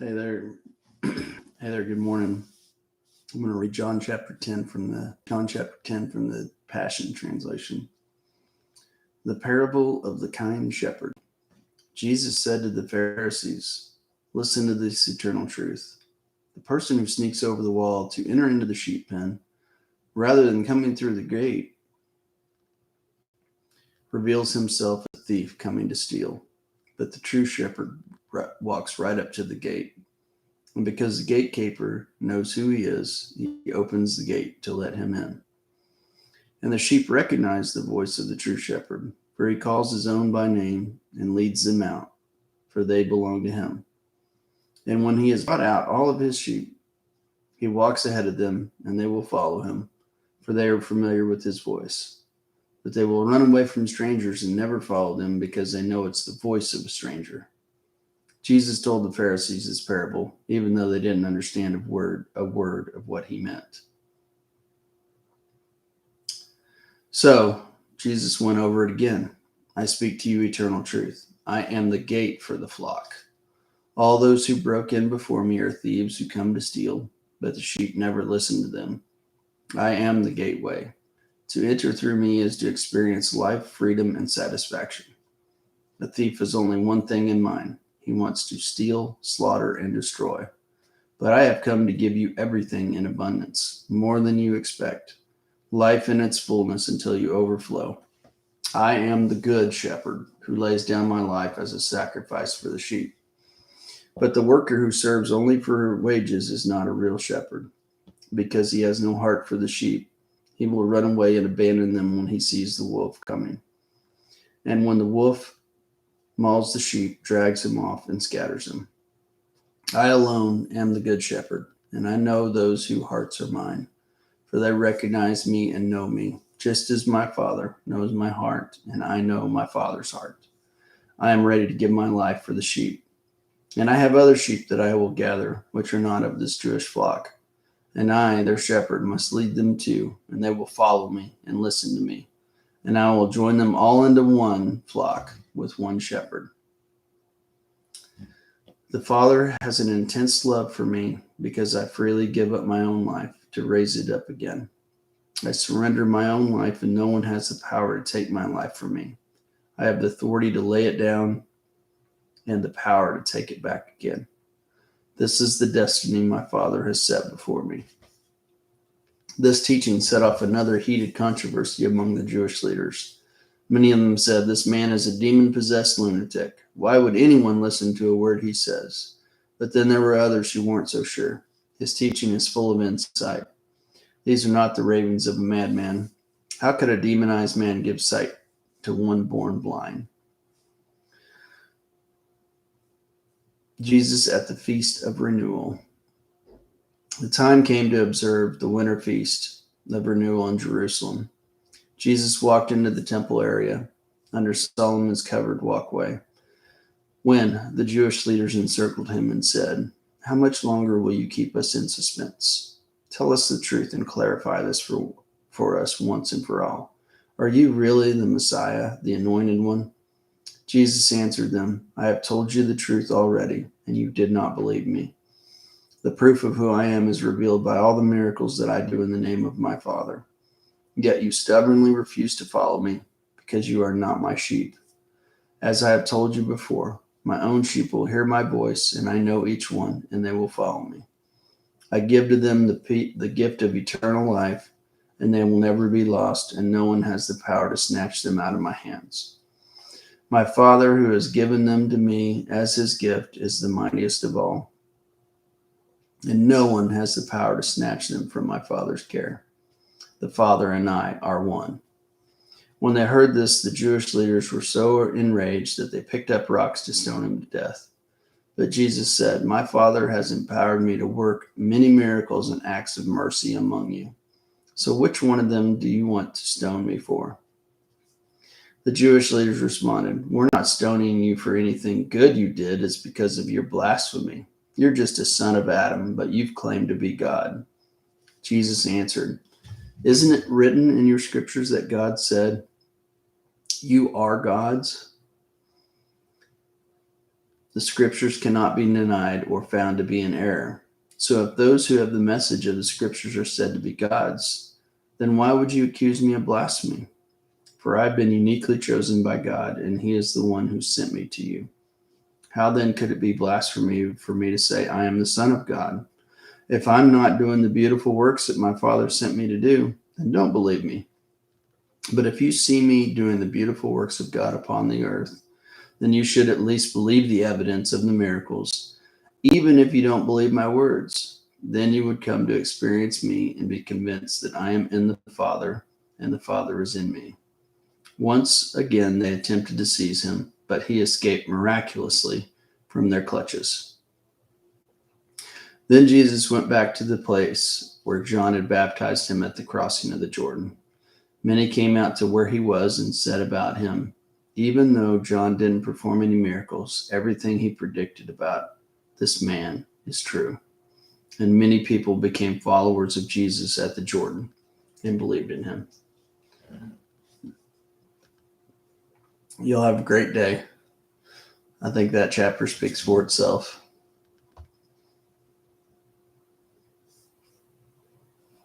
Hey there. Hey there, good morning. I'm going to read John chapter 10 from the Passion Translation. The parable of the kind shepherd. Jesus said to the Pharisees, "Listen to this eternal truth. The person who sneaks over the wall to enter into the sheep pen, rather than coming through the gate, reveals himself a thief coming to steal. But the true shepherd walks right up to the gate. And because the gatekeeper knows who he is, he opens the gate to let him in. And the sheep recognize the voice of the true shepherd, for he calls his own by name and leads them out, for they belong to him. And when he has brought out all of his sheep, he walks ahead of them, and they will follow him, for they are familiar with his voice. But they will run away from strangers and never follow them, because they know it's the voice of a stranger." Jesus told the Pharisees this parable, even though they didn't understand a word of what he meant. So, Jesus went over it again. "I speak to you eternal truth. I am the gate for the flock. All those who broke in before me are thieves who come to steal, but the sheep never listen to them. I am the gateway. To enter through me is to experience life, freedom, and satisfaction. The thief has only one thing in mind. He wants to steal, slaughter, and destroy. But I have come to give you everything in abundance, more than you expect, life in its fullness until you overflow. I am the good shepherd who lays down my life as a sacrifice for the sheep. But the worker who serves only for wages is not a real shepherd, because he has no heart for the sheep. He will run away and abandon them when he sees the wolf coming. And when the wolf mauls the sheep, drags him off, and scatters them. I alone am the good shepherd, and I know those whose hearts are mine, for they recognize me and know me, just as my Father knows my heart, and I know my Father's heart. I am ready to give my life for the sheep. And I have other sheep that I will gather, which are not of this Jewish flock. And I, their shepherd, must lead them too, and they will follow me and listen to me. And I will join them all into one flock with one shepherd. The Father has an intense love for me because I freely give up my own life to raise it up again. I surrender my own life, and no one has the power to take my life from me. I have the authority to lay it down and the power to take it back again. This is the destiny my Father has set before me." This teaching set off another heated controversy among the Jewish leaders. Many of them said, "This man is a demon-possessed lunatic. Why would anyone listen to a word he says?" But then there were others who weren't so sure. "His teaching is full of insight. These are not the ravings of a madman. How could a demonized man give sight to one born blind?" Jesus at the Feast of Renewal. The time came to observe the winter feast of renewal in Jerusalem. Jesus walked into the temple area under Solomon's covered walkway when the Jewish leaders encircled him and said, "How much longer will you keep us in suspense? Tell us the truth and clarify this for us once and for all. Are you really the Messiah, the Anointed One?" Jesus answered them, "I have told you the truth already, and you did not believe me. The proof of who I am is revealed by all the miracles that I do in the name of my Father. Yet you stubbornly refuse to follow me because you are not my sheep. As I have told you before, my own sheep will hear my voice, and I know each one, and they will follow me. I give to them the gift of eternal life, and they will never be lost, and no one has the power to snatch them out of my hands. My Father, who has given them to me as his gift, is the mightiest of all, and no one has the power to snatch them from my Father's care. The Father and I are one." When they heard this, the Jewish leaders were so enraged that they picked up rocks to stone him to death. But Jesus said, "My Father has empowered me to work many miracles and acts of mercy among you. So which one of them do you want to stone me for?" The Jewish leaders responded, "We're not stoning you for anything good you did. It's because of your blasphemy. You're just a son of Adam, but you've claimed to be God." Jesus answered, "Isn't it written in your scriptures that God said, 'You are gods'? The scriptures cannot be denied or found to be in error. So if those who have the message of the scriptures are said to be God's, then why would you accuse me of blasphemy? For I have been uniquely chosen by God, and he is the one who sent me to you. How then could it be blasphemy for me to say, I am the Son of God? If I'm not doing the beautiful works that my Father sent me to do, then don't believe me. But if you see me doing the beautiful works of God upon the earth, then you should at least believe the evidence of the miracles, even if you don't believe my words. Then you would come to experience me and be convinced that I am in the Father, and the Father is in me. Once again, they attempted to seize him, but he escaped miraculously from their clutches. Then Jesus went back to the place where John had baptized him at the crossing of the Jordan. Many came out to where he was and said about him, even though John didn't perform any miracles, everything he predicted about this man is true. And many people became followers of Jesus at the Jordan and believed in him. You'll have a great day. I think that chapter speaks for itself.